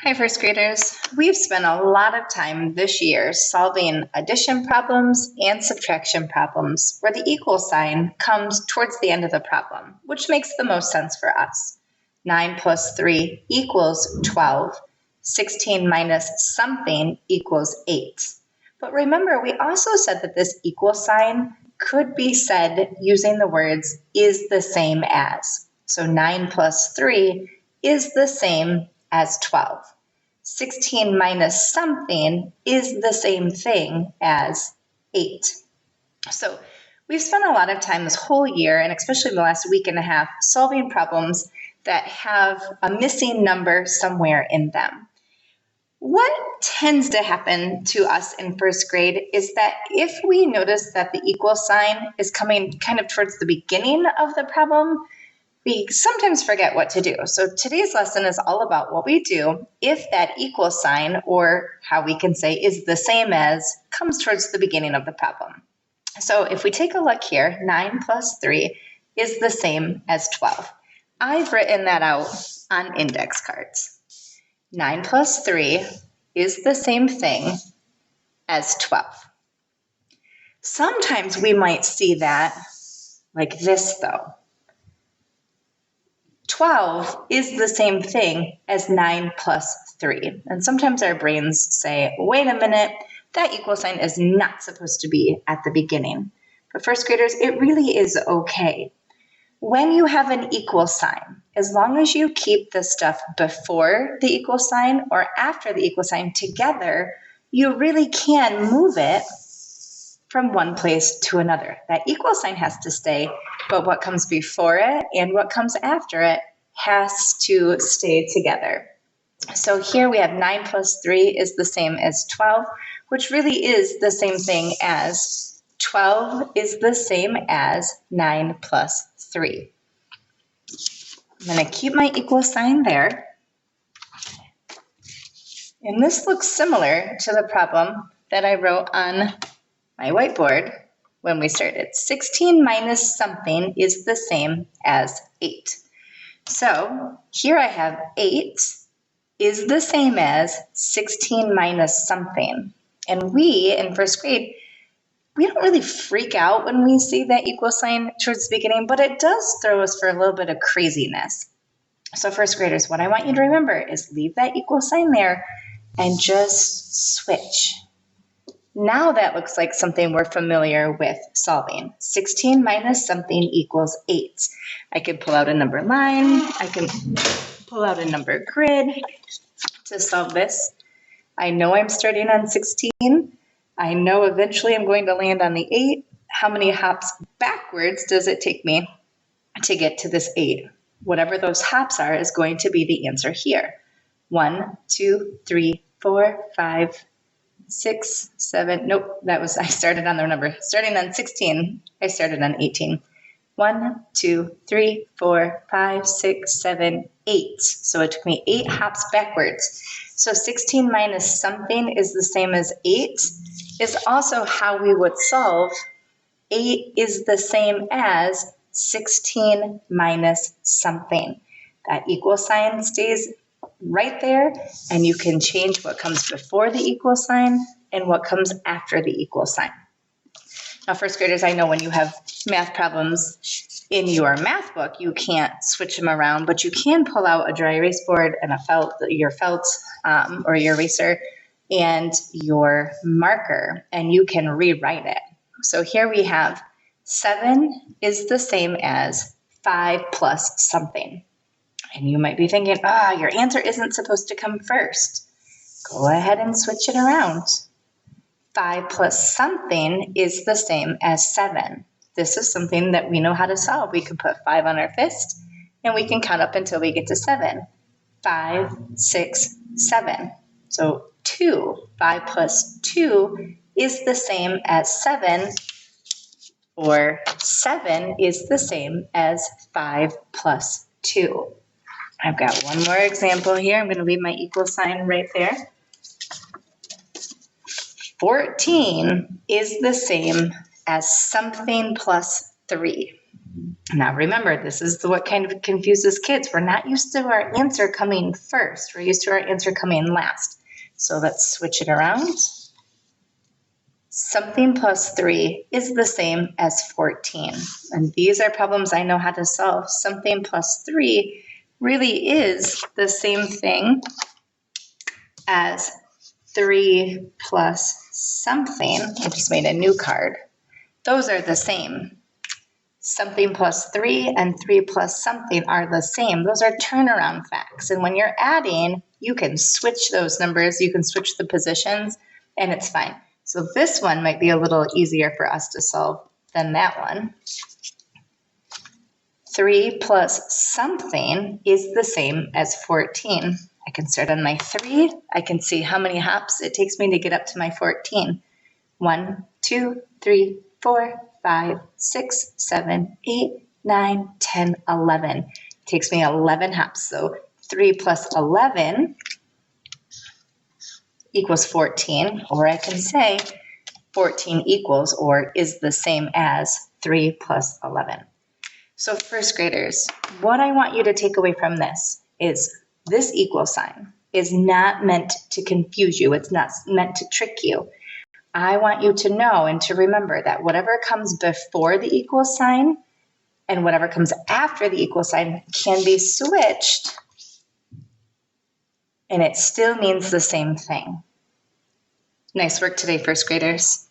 Hi, first graders. We've spent a lot of time this year solving addition problems and subtraction problems where the equal sign comes towards the end of the problem, which makes the most sense for us. 9 plus 3 equals 12. 16 minus something equals 8. But remember, we also said that this equal sign could be said using the words is the same as. So 9 plus 3 is the same as 12. 16 minus something is the same thing as 8. So we've spent a lot of time this whole year, and especially the last week and a half, solving problems that have a missing number somewhere in them. What tends to happen to us in first grade is that if we notice that the equal sign is coming kind of towards the beginning of the problem, we sometimes forget what to do. So today's lesson is all about what we do if that equal sign, or how we can say is the same as, comes towards the beginning of the problem. So if we take a look here, 9 plus 3 is the same as 12. I've written that out on index cards. 9 plus 3 is the same thing as 12. Sometimes we might see that like this though. 12 is the same thing as 9 plus 3. And sometimes our brains say, wait a minute, that equal sign is not supposed to be at the beginning. For first graders, it really is okay. When you have an equal sign, as long as you keep the stuff before the equal sign or after the equal sign together, you really can move it from one place to another. That equal sign has to stay, but what comes before it and what comes after it has to stay together. So here we have 9 plus 3 is the same as 12, which really is the same thing as 12 is the same as 9 plus 3. I'm going to keep my equal sign there. And this looks similar to the problem that I wrote on my whiteboard when we started. 16 minus something is the same as 8. So here I have 8 is the same as 16 minus something. And we, in first grade, we don't really freak out when we see that equal sign towards the beginning, but it does throw us for a little bit of craziness. So first graders, what I want you to remember is leave that equal sign there and just switch. Now that looks like something we're familiar with solving. 16 minus something equals 8. I could pull out a number line. I can pull out a number grid to solve this. I know I'm starting on 16. I know eventually I'm going to land on the 8. How many hops backwards does it take me to get to this 8? Whatever those hops are is going to be the answer here. 1, 2, 3, 4, 5, 6, 7, nope, I started on the number. Starting on 16, I started on 18. 1, 2, 3, 4, 5, 6, 7, 8. So it took me 8 hops backwards. So 16 minus something is the same as 8 is also how we would solve 8 is the same as 16 minus something. That equal sign stays right there, and you can change what comes before the equal sign and what comes after the equal sign. Now, first graders, I know when you have math problems in your math book, you can't switch them around, but you can pull out a dry erase board and your felt or your eraser and your marker, and you can rewrite it. So here we have 7 is the same as 5 plus something. And you might be thinking, your answer isn't supposed to come first. Go ahead and switch it around. 5 plus something is the same as 7. This is something that we know how to solve. We can put 5 on our fist, and we can count up until we get to 7. 5, 6, 7. So 2, 5 plus 2 is the same as 7, or 7 is the same as 5 plus 2. I've got one more example here. I'm going to leave my equal sign right there. 14 is the same as something plus 3. Now remember, this is what kind of confuses kids. We're not used to our answer coming first. We're used to our answer coming last. So let's switch it around. Something plus 3 is the same as 14. And these are problems I know how to solve. Something plus 3 really is the same thing as 3 plus something. I just made a new card. Those are the same. Something plus 3 and 3 plus something are the same. Those are turnaround facts. And when you're adding, you can switch those numbers, you can switch the positions, and it's fine. So this one might be a little easier for us to solve than that one. 3 plus something is the same as 14. I can start on my 3. I can see how many hops it takes me to get up to my 14. 1, 2, 3, 4, 5, 6, 7, 8, 9, 10, 11. It takes me 11 hops. So 3 plus 11 equals 14, or I can say 14 equals or is the same as 3 plus 11. So first graders, what I want you to take away from this is this equal sign is not meant to confuse you. It's not meant to trick you. I want you to know and to remember that whatever comes before the equal sign and whatever comes after the equal sign can be switched, and it still means the same thing. Nice work today, first graders.